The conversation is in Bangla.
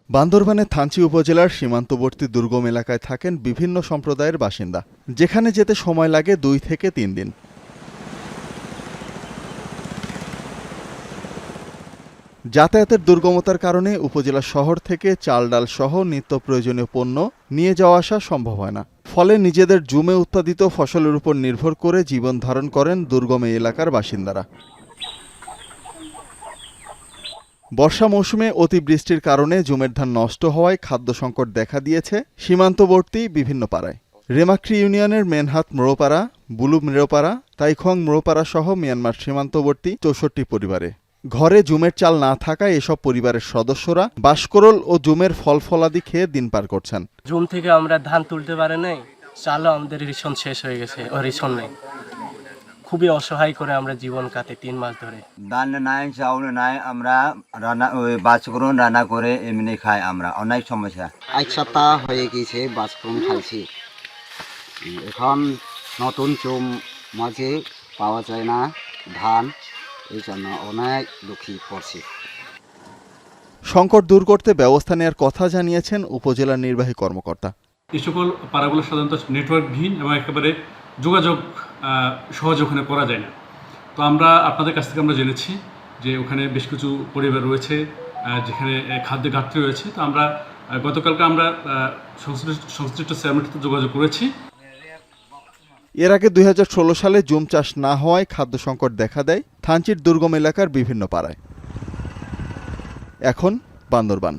বান্দরবানের থানচি উপজেলার সীমান্তবর্তী দুর্গম এলাকায় থাকেন বিভিন্ন সম্প্রদায়ের বাসিন্দা, যেখানে যেতে সময় লাগে 2 থেকে 3 দিন। যাতায়াতের দুর্গমতার কারণে উপজেলা শহর থেকে চাল ডাল সহ নিত্য প্রয়োজনীয় পণ্য নিয়ে যাওয়া আসা সম্ভব হয় না। ফলে নিজেদের জুমে উৎপাদিত ফসলের উপর নির্ভর করে জীবন ধারণ করেন দুর্গম এই এলাকার বাসিন্দারা। বর্ষা মৌসুমে অতিবৃষ্টির কারণে জুমের ধান নষ্ট হওয়ায় খাদ্য সংকট দেখা দিয়েছে সীমান্তবর্তী বিভিন্ন পাড়ায়। রেমাক্রি ইউনিয়নের মেনহাত মোড়োপাড়া, বুলু মোড়োপাড়া, তাইখং মোড়োপাড়া সহ মিয়ানমার সীমান্তবর্তী 64 পরিবারে ঘরে জুমের চাল না থাকায় এসব পরিবারের সদস্যরা বাঁশকরল ও জুমের ফল ফলাদি খেয়ে দিন পার করছেন। জুম থেকে আমরা ধান তুলতে পারি নাই, চালও আমাদের রেশন শেষ হয়ে গেছে, ও রেশন নেই। খুবই অসহায় করে আমরা জীবন কাটে 3 মাস ধরে। ধান নাই, চাউল নাই, আমরা রান্না বাঁশকরুন রান্না করে এমনি খাই। আমরা অনেক সমস্যা। 1 সপ্তাহ হয়ে গেছে বাঁশকরুন খাইছি। এখন নতুন জুম মাঝে পাওয়া যায় না ধান, এই জন্য অনেক দুঃখী পড়ছি। সংকট দূর করতে ব্যবস্থা নেওয়ার কথা জানিয়েছেন উপজেলা নির্বাহী কর্মকর্তা। এই সকল পাড়াগুলো সাধারণত নেটওয়ার্কবিহীন এবং একেবারে যোগাযোগ সহজে ওখানে করা যায় না। তো আমরা আপনাদের কাছ থেকে আমরা জেনেছি যে ওখানে বেশ কিছু পরিবার রয়েছে যেখানে খাদ্যের ঘাটতি রয়েছে। তো আমরা গতকালকে আমরা সংশ্লিষ্ট চেয়ারম্যানের সাথে যোগাযোগ করেছি। এর আগে 2016 সালে জুম চাষ না হওয়ায় খাদ্য সংকট দেখা দেয় থানচির দুর্গম এলাকার বিভিন্ন পাড়ায়। এখন বান্দরবান।